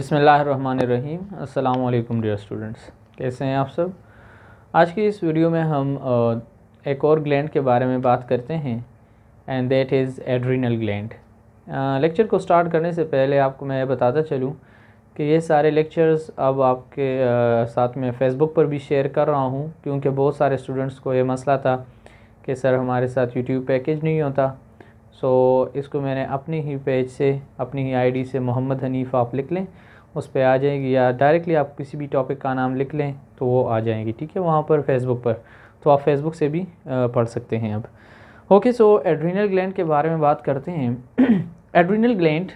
बिस्मिल्लाहिर्रहमानिर्रहीम। अस्सलाम वालेकुम डियर स्टूडेंट्स, कैसे हैं आप सब। आज की इस वीडियो में हम एक और ग्लैंड के बारे में बात करते हैं and that is adrenal gland. Lecture को स्टार्ट करने से पहले आपको मैं बताता चलूं कि ये सारे लेक्चर्स अब आपके साथ में फ़ेसबुक पर भी शेयर कर रहा हूं, क्योंकि बहुत सारे स्टूडेंट्स को ये मसला था कि सर हमारे साथ यूट्यूब पैकेज नहीं होता। सो इसको मैंने अपनी ही पेज से, अपनी ही आईडी से मोहम्मद हनीफ़ आप लिख लें, उस पर आ जाएगी, या डायरेक्टली आप किसी भी टॉपिक का नाम लिख लें तो वो आ जाएगी, ठीक है, वहाँ पर फेसबुक पर। तो आप फेसबुक से भी पढ़ सकते हैं अब। ओके, सो एड्रीनल ग्लैंड के बारे में बात करते हैं। एड्रीनल ग्लैंड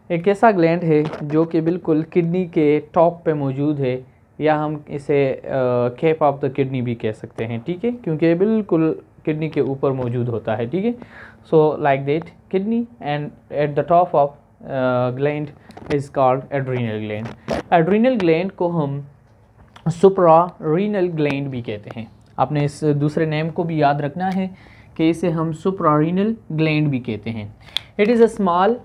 एक ऐसा ग्लैंड है जो कि बिल्कुल किडनी के टॉप पे मौजूद है, या हम इसे कैप ऑफ द किडनी भी कह सकते हैं, ठीक है, क्योंकि ये बिल्कुल किडनी के ऊपर मौजूद होता है, ठीक है। So like that kidney and at the top of gland is called adrenal gland. Adrenal gland को हम सुप्रारीनल ग्लैंड भी कहते हैं। आपने इस दूसरे नेम को भी याद रखना है कि इसे हम सुप्रारीनल ग्लैंड भी कहते हैं। It is a small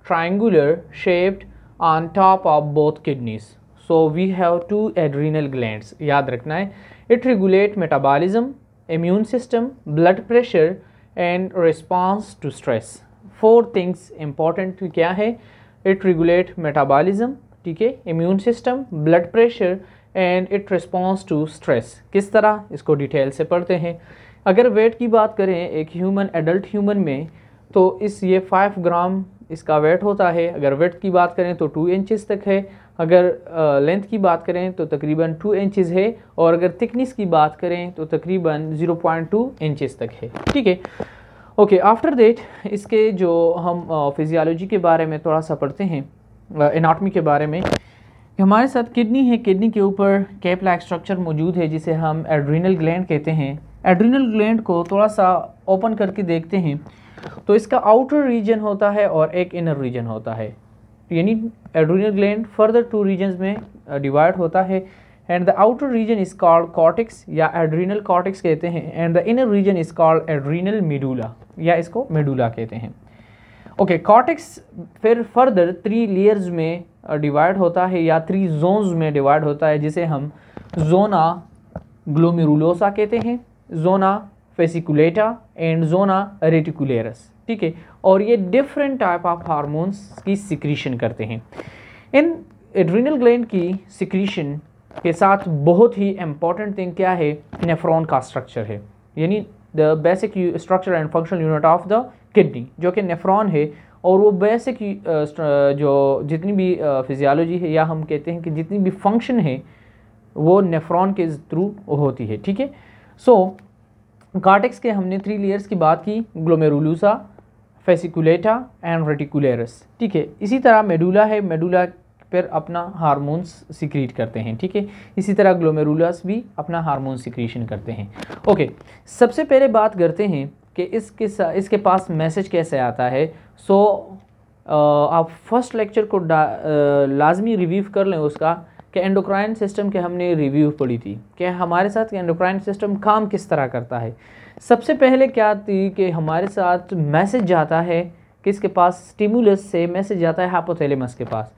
triangular shaped on top of both kidneys. So we have two adrenal glands, याद रखना है। It regulate metabolism, immune system, blood pressure and response to stress. Four things important क्या है? It regulate metabolism, ठीक है, immune system, blood pressure and it responds to stress। किस तरह, इसको डिटेल से पढ़ते हैं। अगर वेट की बात करें एक ह्यूमन, एडल्ट ह्यूमन में, तो ये 5 ग्राम इसका वेट होता है। अगर वेट की बात करें तो 2 इंचज़ तक है। अगर लेंथ की बात करें तो तकरीबन 2 इंचज़ है, और अगर थिकनेस की बात करें तो तकरीबन 0.2 इंचज़ तक है, ठीक है। ओके, आफ्टर दैट इसके जो हम फिजियोलॉजी के बारे में थोड़ा सा पढ़ते हैं, एनाटॉमी के बारे में। हमारे साथ किडनी है, किडनी के ऊपर कैप लाइक स्ट्रक्चर मौजूद है जिसे हम एड्रीनल ग्लैंड कहते हैं। एड्रीनल ग्लैंड को थोड़ा सा ओपन करके देखते हैं तो इसका आउटर रीजन होता है और एक इनर रीजन होता है, यानी एड्रीनल ग्लैंड फर्दर 2 रीजन्स में डिवाइड होता है। And the outer region is called cortex, या एड्रीनल कॉर्टेक्स कहते हैं, and the inner region is called adrenal medulla, या इसको मेडुला कहते हैं। ओके, कॉर्टेक्स फिर फर्दर 3 लेयर्स में डिवाइड होता है, या 3 जोन्स में डिवाइड होता है, जिसे हम जोना ग्लोमेरुलोसा कहते हैं, जोना फेसिकुलेटा एंड जोना रेटिकुलेरस, ठीक है। और ये डिफरेंट टाइप ऑफ हार्मोन्स की सिक्रीशन करते हैं। इन एड्रीनल ग्लैंड की सिक्रीशन के साथ बहुत ही इम्पॉर्टेंट थिंग क्या है, नेफ्रॉन का स्ट्रक्चर है, यानी the basic structure and functional unit of the kidney, जो कि नेफ्रॉन है। और वो बेसिक जो जितनी भी फिजियोलॉजी है, या हम कहते हैं कि जितनी भी फंक्शन है, वो नेफ्रॉन के थ्रू होती है, ठीक है। सो कॉर्टेक्स के हमने 3 लेयर्स की बात की, ग्लोमेरुलोसा, फेसिकुलेटा एंड रेटिकुलेरस, ठीक है। इसी तरह मेडुला है, मेडुला पर अपना हार्मोन्स सिक्रीट करते हैं, ठीक है। इसी तरह ग्लोमेरुलस भी अपना हार्मोन सिक्रीशन करते हैं। ओके, सबसे पहले बात करते हैं कि इसके पास मैसेज कैसे आता है। सो आप फर्स्ट लेक्चर को लाजमी रिव्यू कर लें उसका, कि एंडोक्राइन सिस्टम के हमने रिव्यू पढ़ी थी कि हमारे साथ एंडोक्राइन सिस्टम काम किस तरह करता है। सबसे पहले क्या थी कि हमारे साथ मैसेज जाता है, किसके पास, स्टिमुलस से मैसेज जाता है हाइपोथैलेमस के पास।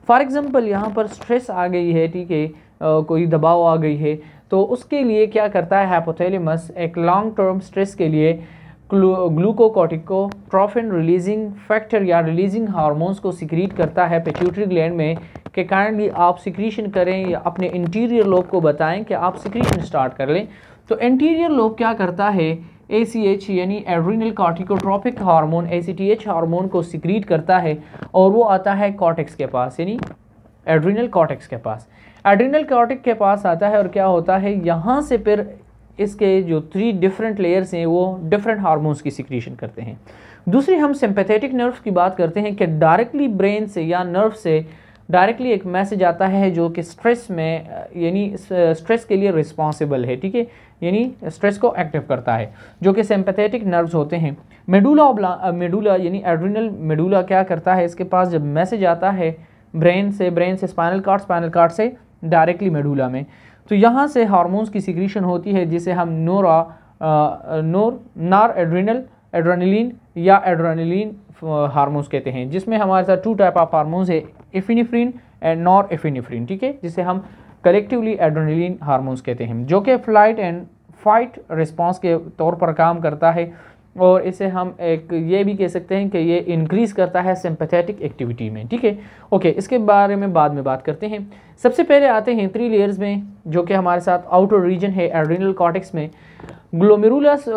फॉर एग्जांपल यहाँ पर स्ट्रेस आ गई है, ठीक है, कोई दबाव आ गई है, तो उसके लिए क्या करता है हाइपोथैलेमस, एक लॉन्ग टर्म स्ट्रेस के लिए ग्लूकोकॉर्टिकोट्रोफिन रिलीजिंग फैक्टर या रिलीजिंग हार्मोन्स को सिक्रीट करता है पिट्यूटरी ग्लैंड में, कि काइंडली आप सिक्रीशन करें, या अपने इंटीरियर लोब को बताएं कि आप सिक्रीशन स्टार्ट कर लें। तो इंटीरियर लोब क्या करता है, ACH यानी एड्रीनल कॉर्टिकोट्रोपिक हार्मोन, ACTH हार्मोन को सिक्रीट करता है, और वो आता है कॉर्टेक्स के पास, यानी एड्रीनल कॉर्टेक्स के पास। एड्रीनल कॉर्टेक्स के पास आता है, और क्या होता है, यहाँ से फिर इसके जो 3 डिफरेंट लेयर्स हैं वो डिफरेंट हार्मोन्स की सिक्रीशन करते हैं। दूसरी हम सिंपैथेटिक नर्व की बात करते हैं कि डायरेक्टली ब्रेन से या नर्व से डायरेक्टली एक मैसेज आता है जो कि स्ट्रेस में, यानी स्ट्रेस के लिए रिस्पॉन्सिबल है, ठीक है, यानी स्ट्रेस को एक्टिव करता है, जो कि सिंपैथेटिक नर्व्स होते हैं। मेडुला यानी एड्रीनल मेडुला क्या करता है, इसके पास जब मैसेज आता है ब्रेन से स्पाइनल कार्ड से डायरेक्टली मेडुला में, तो यहाँ से हार्मोन्स की सिक्रीशन होती है, जिसे हम नॉर एड्रीनल एड्रेनलिन या एड्रेनलिन हार्मोन्स कहते हैं, जिसमें हमारे साथ 2 टाइप ऑफ हार्मोन्स है, एफिनेफ्रिन एंड नॉर एफिनेफ्रिन, ठीक है, जिसे हम कलेक्टिवली एड्रेनलिन हार्मोन्स कहते हैं, जो कि फ्लाइट एंड फाइट रिस्पॉन्स के तौर पर काम करता है। और इसे हम एक ये भी कह सकते हैं कि ये इंक्रीज़ करता है सिंपैथेटिक एक्टिविटी में, ठीक है। ओके, इसके बारे में बाद में बात करते हैं। सबसे पहले आते हैं 3 लेयर्स में, जो कि हमारे साथ आउटर रीजन है एड्रिनल कॉर्टेक्स में। ग्लोमेरुलोसा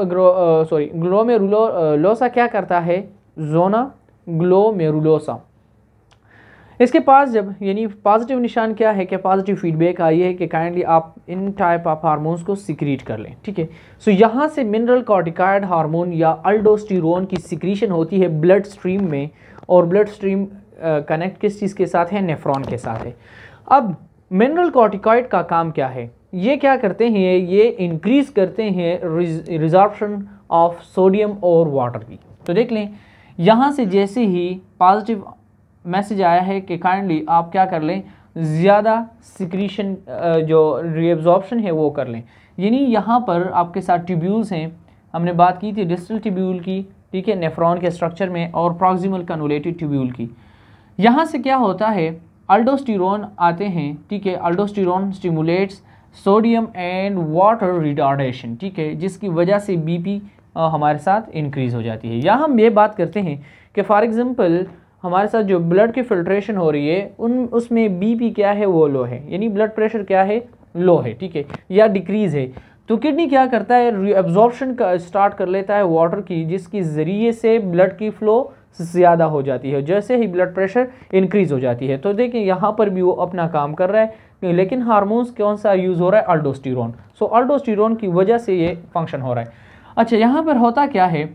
क्या करता है, जोना ग्लोमेरुलोसा, इसके पास जब यानी पॉजिटिव निशान क्या है कि पॉजिटिव फीडबैक आई है कि काइंडली आप इन टाइप ऑफ हार्मोन्स को सिक्रीट कर लें, ठीक है। सो यहाँ से मिनरल कॉर्टिकॉइड हार्मोन या अल्डोस्टेरोन की सिक्रीशन होती है ब्लड स्ट्रीम में, और ब्लड स्ट्रीम कनेक्ट किस चीज़ के साथ है, नेफ्रॉन के साथ है। अब मिनरल कॉर्टिकॉइड का काम क्या है, ये क्या करते हैं, ये इंक्रीज़ करते हैं रिजॉर्प्शन ऑफ सोडियम और वाटर की। तो देख लें, यहाँ से जैसे ही पॉजिटिव मैसेज आया है कि काइंडली आप क्या कर लें, ज़्यादा सिक्रीशन जो रीएब्जॉर्प्शन है वो कर लें, यानी यहाँ पर आपके साथ ट्यूब्यूल्स हैं, हमने बात की थी डिस्टल ट्यूब्यूल की, ठीक है, नेफ्रॉन के स्ट्रक्चर में, और प्रॉक्सिमल कन्वोलेटेड ट्यूब्यूल की। यहाँ से क्या होता है, अल्डोस्टेरोन आते हैं, ठीक है, अल्डोस्टेरोन stimulates sodium and water retardation, ठीक है, जिसकी वजह से बीपी हमारे साथ इंक्रीज़ हो जाती है। यहाँ हम ये बात करते हैं कि फॉर एग्जांपल हमारे साथ जो ब्लड की फिल्ट्रेशन हो रही है उसमें बीपी क्या है, वो लो है, यानी ब्लड प्रेशर क्या है, लो है, ठीक है, या डिक्रीज़ है। तो किडनी क्या करता है, रीअब्जॉर्प्शन का स्टार्ट कर लेता है वाटर की, जिसके ज़रिए से ब्लड की फ़्लो ज़्यादा हो जाती है, जैसे ही ब्लड प्रेशर इंक्रीज़ हो जाती है। तो देखिए यहाँ पर भी वो अपना काम कर रहा है, लेकिन हार्मोन्स कौन सा यूज़ हो रहा है, अल्डोस्टेरोन। सो अल्डोस्टेरोन की वजह से ये फंक्शन हो रहा है। अच्छा, यहाँ पर होता क्या है,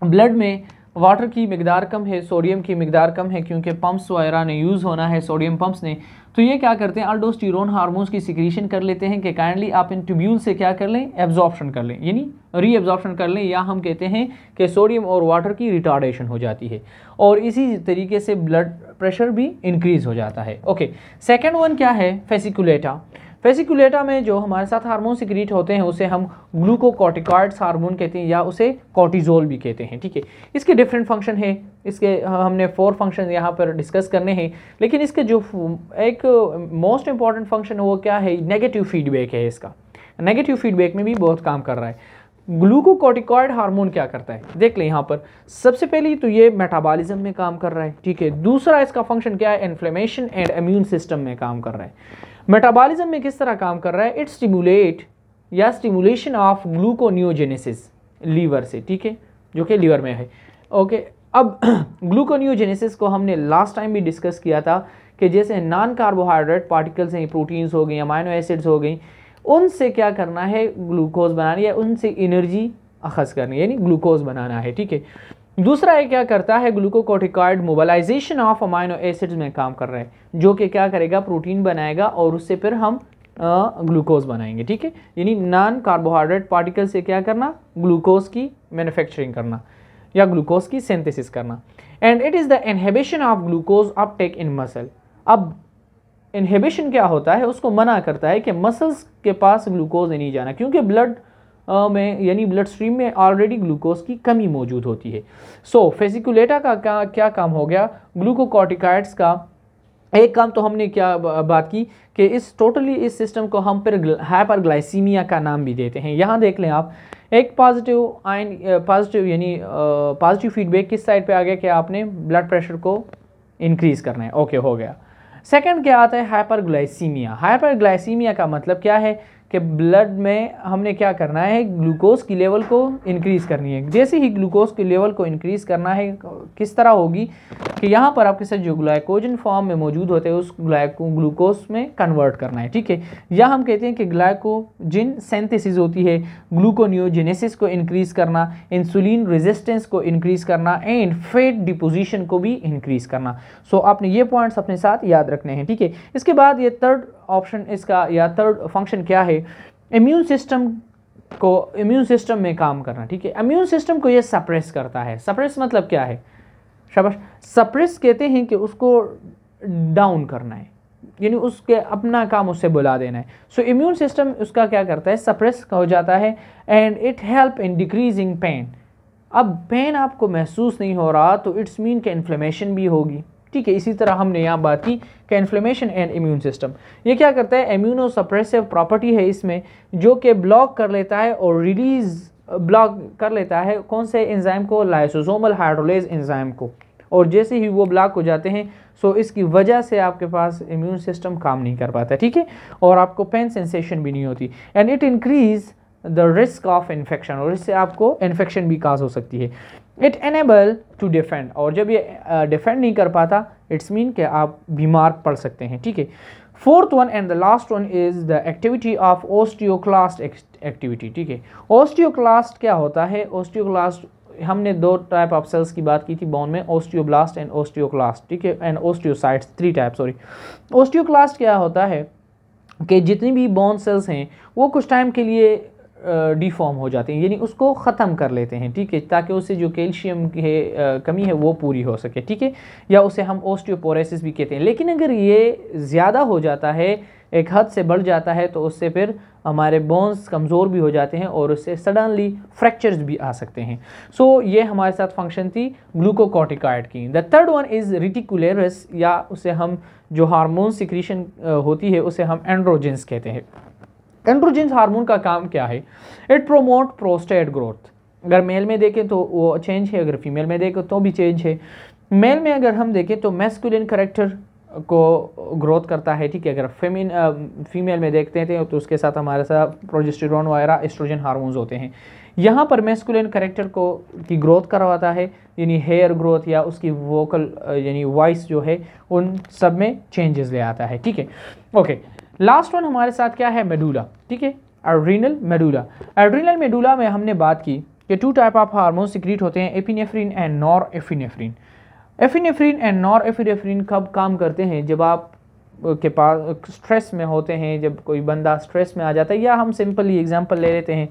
ब्लड में वाटर की मिकदार कम है, सोडियम की मिकदार कम है, क्योंकि पंप्स वगैरह ने यूज़ होना है, सोडियम पंप्स ने। तो ये क्या करते हैं, अल्डोस्टेरोन हार्मोन्स की सिक्रीशन कर लेते हैं कि काइंडली आप इन ट्यूब्यूल से क्या कर लें, एब्जॉर्प्शन कर लें, यानी रीएब्जॉर्प्शन कर लें, या हम कहते हैं कि सोडियम और वाटर की रिटार्डेशन हो जाती है, और इसी तरीके से ब्लड प्रेशर भी इंक्रीज़ हो जाता है। ओके, सेकेंड वन क्या है, फेसिकुलेटा। फेसिकुलेटा में जो हमारे साथ हार्मोन सिक्रीट होते हैं उसे हम ग्लूकोकॉर्टिकॉइड्स हार्मोन कहते हैं, या उसे कॉर्टिजोल भी कहते हैं, ठीक है। इसके डिफरेंट फंक्शन है, इसके हमने 4 फंक्शन यहाँ पर डिस्कस करने हैं, लेकिन इसके जो एक मोस्ट इंपॉर्टेंट फंक्शन है वो क्या है, नेगेटिव फीडबैक है। इसका नेगेटिव फीडबैक में भी बहुत काम कर रहा है। ग्लूकोकॉर्टिकॉइड हार्मोन क्या करता है, देख लें यहाँ पर, सबसे पहले तो ये मेटाबॉलिज्म में काम कर रहा है, ठीक है। दूसरा इसका फंक्शन क्या है, इन्फ्लेमेशन एंड इम्यून सिस्टम में काम कर रहा है। मेटाबॉलिज्म में किस तरह काम कर रहा है, इट स्टिमुलेट या स्टिमुलेशन ऑफ ग्लूकोनियोजेनेसिस लीवर से, ठीक है, जो कि लीवर में है। ओके, अब ग्लूकोनियोजेनेसिस को हमने लास्ट टाइम भी डिस्कस किया था कि जैसे नॉन कार्बोहाइड्रेट पार्टिकल्स हैं, प्रोटीन्स हो गई, अमाइनो एसिड्स हो गई, उनसे क्या करना है, ग्लूकोज बनानी है, उनसे एनर्जी अखज़ करनी है, यानी ग्लूकोज बनाना है, ठीक है। दूसरा है क्या करता है, glucocorticoid mobilisation of amino acids में काम कर रहा है, जो कि क्या करेगा, प्रोटीन बनाएगा, और उससे फिर हम ग्लूकोज बनाएंगे, ठीक है। यानी नॉन कार्बोहाइड्रेट पार्टिकल से क्या करना, ग्लूकोज की मैन्युफैक्चरिंग करना या ग्लूकोज की सिंथेसिस करना। And it is the inhibition of glucose Uptake in muscle. अब इनहिबिशन क्या होता है, उसको मना करता है कि मसल्स के पास ग्लूकोज नहीं जाना, क्योंकि ब्लड में यानी ब्लड स्ट्रीम में ऑलरेडी ग्लूकोज की कमी मौजूद होती है। सो फेसिकुलेटा का क्या काम हो गया, ग्लूकोकॉर्टिकॉइड्स का एक काम तो हमने क्या बात की कि इस सिस्टम को हम फिर हाइपरग्लाइसीमिया का नाम भी देते हैं। यहाँ देख लें आप, एक पॉजिटिव यानी पॉजिटिव फीडबैक किस साइड पे आ गया कि आपने ब्लड प्रेशर को इंक्रीज़ करना है, ओके हो गया। सेकंड क्या आता है, हाइपरग्लाइसीमिया। हाइपरग्लाइसीमिया का मतलब क्या है कि ब्लड में हमने क्या करना है, ग्लूकोज की लेवल को इंक्रीज़ करनी है। जैसे ही ग्लूकोज की लेवल को इंक्रीज़ करना है, किस तरह होगी कि यहाँ पर आपके साथ जो ग्लाइकोजन फॉर्म में मौजूद होते हैं उस ग्लूकोज में कन्वर्ट करना है, ठीक है। या हम कहते हैं कि ग्लाइकोजिन सिंथेसिस होती है, ग्लूकोनियोजेनेसिस को इंक्रीज़ करना, इंसुलिन रेजिस्टेंस को इंक्रीज़ करना, एंड फैट डिपोजिशन को भी इंक्रीज़ करना। सो आपने ये पॉइंट्स अपने साथ याद रखने हैं, ठीक है। इसके बाद ये थर्ड ऑप्शन इसका या थर्ड फंक्शन क्या है, इम्यून सिस्टम में काम करना, ठीक है। इम्यून सिस्टम को ये सप्रेस करता है। सप्रेस मतलब क्या है, शाबाश, सप्रेस कहते हैं कि उसको डाउन करना है, यानी उसके अपना काम उससे बुला देना है। सो इम्यून सिस्टम उसका क्या करता है, सप्रेस हो जाता है, and it help in decreasing pain. अब पेन आपको महसूस नहीं हो रहा तो इट्स मीन कि इन्फ्लेमेशन भी होगी, ठीक है। इसी तरह हमने यहाँ बात की कि इन्फ्लेमेशन एंड इम्यून सिस्टम, ये क्या करता है, इम्यूनो सप्रेसिव प्रॉपर्टी है इसमें, जो कि ब्लॉक कर लेता है और रिलीज ब्लॉक कर लेता है कौन से एंजाइम को, लाइसोसोमल हाइड्रोलेज एंजाइम को। और जैसे ही वो ब्लॉक हो जाते हैं सो इसकी वजह से आपके पास इम्यून सिस्टम काम नहीं कर पाता, ठीक है, और आपको पेन सेंसेशन भी नहीं होती। And it increase the risk of infection, और इससे आपको इन्फेक्शन भी काज हो सकती है। इट एनेबल टू डिफेंड, और जब ये डिफेंड नहीं कर पाता इट्स मीन कि आप बीमार पड़ सकते हैं, ठीक है। Fourth one and the last one is the activity of osteoclast activity, ठीक है। ओस्टियोक्लास्ट क्या होता है, ओस्टियोक्लास्ट हमने दो टाइप ऑफ सेल्स की बात की थी बोन में, ओस्टियोब्लास्ट एंड ओस्टियोक्लास्ट, ठीक है, and osteocytes, 3 type, sorry. Osteoclast क्या होता है कि जितनी भी बोन सेल्स हैं वो कुछ टाइम के लिए डिफॉर्म हो जाते हैं, यानी उसको ख़त्म कर लेते हैं, ठीक है, ताकि उससे जो कैल्शियम की कमी है वो पूरी हो सके, ठीक है, या उसे हम ओस्टियोपोरोसिस भी कहते हैं। लेकिन अगर ये ज़्यादा हो जाता है, एक हद से बढ़ जाता है, तो उससे फिर हमारे बोन्स कमज़ोर भी हो जाते हैं और उससे सडनली फ्रैक्चर्स भी आ सकते हैं। सो ये हमारे साथ फंक्शन थी ग्लूकोकॉर्टिकॉइड की। द थर्ड वन इज़ रेटिकुलेरस, या उसे हम जो हार्मोन सिक्रीशन होती है उसे हम एंड्रोजेंस कहते हैं। एंड्रोजेंस हार्मोन का काम क्या है, इट प्रोमोट प्रोस्टेट ग्रोथ। अगर मेल में देखें तो वो चेंज है, अगर फीमेल में देखें तो भी चेंज है। मेल में अगर हम देखें तो मैस्कुलिन करैक्टर को ग्रोथ करता है, ठीक है। अगर फीमेल में देखते हैं तो उसके साथ हमारे साथ प्रोजेस्टेरोन वगैरह एस्ट्रोजन हार्मोन्स होते हैं। यहाँ पर मैस्कुलिन करैक्टर को की ग्रोथ करवाता है, यानी हेयर ग्रोथ या उसकी वोकल यानी वॉइस जो है उन सब में चेंजेस ले आता है, ठीक है। ओके, लास्ट वन हमारे साथ क्या है, मेडुला, ठीक है, एड्रीनल मेडुला। एड्रीनल मेडुला में हमने बात की कि 2 टाइप ऑफ हार्मोन सिक्रीट होते हैं, epinephrine and nor epinephrine. Epinephrine and nor epinephrine कब काम करते हैं, जब आप के पास स्ट्रेस में होते हैं, जब कोई बंदा स्ट्रेस में आ जाता है, या हम सिंपली एग्जांपल ले लेते हैं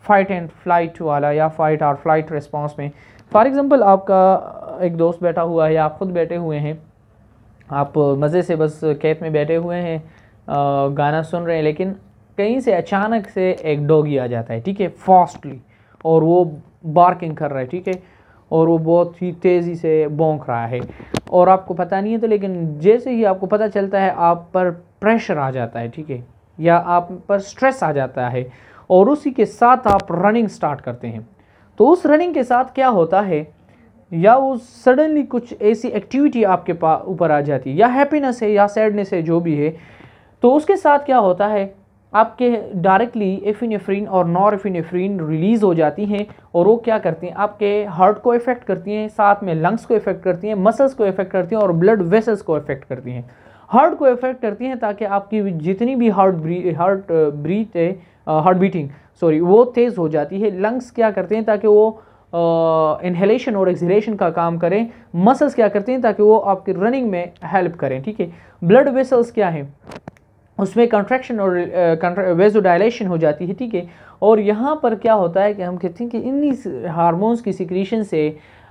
फाइट एंड फ्लाइट वाला, या फाइट और फ्लाइट रिस्पॉन्स में। फॉर एग्जांपल आपका एक दोस्त बैठा हुआ है या आप खुद बैठे हुए हैं, आप मज़े से बस खेत में बैठे हुए हैं, गाना सुन रहे हैं, लेकिन कहीं से अचानक से एक डॉगी आ जाता है, ठीक है, फास्टली, और वो बार्किंग कर रहा है, ठीक है, और वो बहुत ही तेज़ी से भौंक रहा है और आपको पता नहीं है, तो लेकिन जैसे ही आपको पता चलता है आप पर प्रेशर आ जाता है, ठीक है, या आप पर स्ट्रेस आ जाता है, और उसी के साथ आप रनिंग स्टार्ट करते हैं। तो उस रनिंग के साथ क्या होता है, या वो सडनली कुछ ऐसी एक्टिविटी आपके पास ऊपर आ जाती है, या हैप्पीनेस है या सैडनेस है, जो भी है, तो उसके साथ क्या होता है, आपके डायरेक्टली एफिनेफ्रिन और नॉर एफिनेफ्रिन रिलीज़ हो जाती हैं, और वो क्या करती हैं, आपके हार्ट को इफ़ेक्ट करती हैं, साथ में लंग्स को इफ़ेक्ट करती हैं, मसल्स को इफ़ेक्ट करती हैं, और ब्लड वेसल्स को इफ़ेक्ट करती हैं। हार्ट को इफ़ेक्ट करती हैं ताकि आपकी जितनी भी हार्ट बीटिंग वो तेज़ हो जाती है। लंग्स क्या करते हैं ताकि वो इनहेलेशन और एक्सहेलेशन का काम करें। मसल्स क्या करते हैं ताकि वो आपकी रनिंग में हेल्प करें, ठीक है। ब्लड वेसल्स क्या हैं, उसमें कंट्रैक्शन और वेज़ोडाइलेशन हो जाती है, ठीक है। और यहाँ पर क्या होता है कि हम कहते हैं कि इन्हीं हार्मोन्स की सिक्रीशन से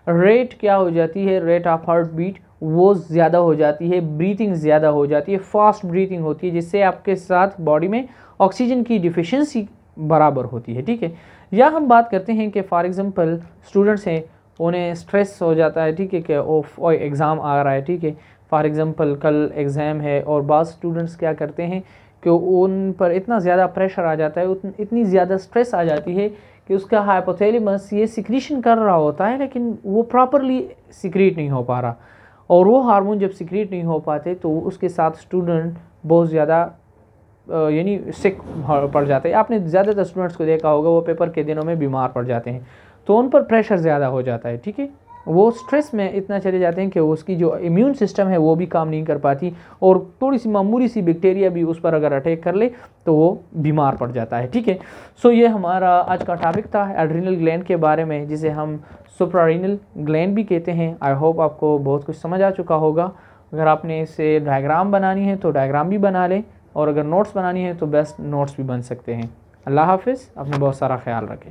रेट क्या हो जाती है, रेट ऑफ हार्ट बीट वो ज़्यादा हो जाती है, ब्रीथिंग ज़्यादा हो जाती है, फास्ट ब्रीथिंग होती है, जिससे आपके साथ बॉडी में ऑक्सीजन की डिफिशिएंसी बराबर होती है, ठीक है। या हम बात करते हैं कि फॉर एग्जांपल स्टूडेंट्स हैं, उन्हें स्ट्रेस हो जाता है, ठीक है, कि ओह एग्ज़ाम आ रहा है, ठीक है, फॉर एग्ज़ाम्पल कल एग्ज़ाम है, और बाज़ स्टूडेंट्स क्या करते हैं कि उन पर इतना ज़्यादा प्रेशर आ जाता है, इतनी ज़्यादा स्ट्रेस आ जाती है कि उसका हाइपोथैलेमस ये सिक्रीशन कर रहा होता है, लेकिन वो प्रॉपरली सिक्रीट नहीं हो पा रहा, और वो हार्मोन जब सिक्रीट नहीं हो पाते तो उसके साथ स्टूडेंट बहुत ज़्यादा यानी सिक पड़ जाते हैं। आपने ज़्यादातर स्टूडेंट्स को देखा होगा वो पेपर के दिनों में बीमार पड़ जाते हैं, तो उन पर प्रेशर ज़्यादा हो जाता है, ठीक है। वो स्ट्रेस में इतना चले जाते हैं कि उसकी जो इम्यून सिस्टम है वो भी काम नहीं कर पाती, और थोड़ी सी मामूली सी बैक्टीरिया भी उस पर अगर अटैक कर ले तो वो बीमार पड़ जाता है, ठीक है। सो ये हमारा आज का टॉपिक था एड्रिनल ग्लैंड के बारे में, जिसे हम सुप्रारीनल ग्लैंड भी कहते हैं। आई होप आपको बहुत कुछ समझ आ चुका होगा। अगर आपने इसे डायग्राम बनानी है तो डायग्राम भी बना लें, और अगर नोट्स बनानी है तो बेस्ट नोट्स भी बन सकते हैं। अल्लाह हाफिज़, अपना बहुत सारा ख्याल रखें।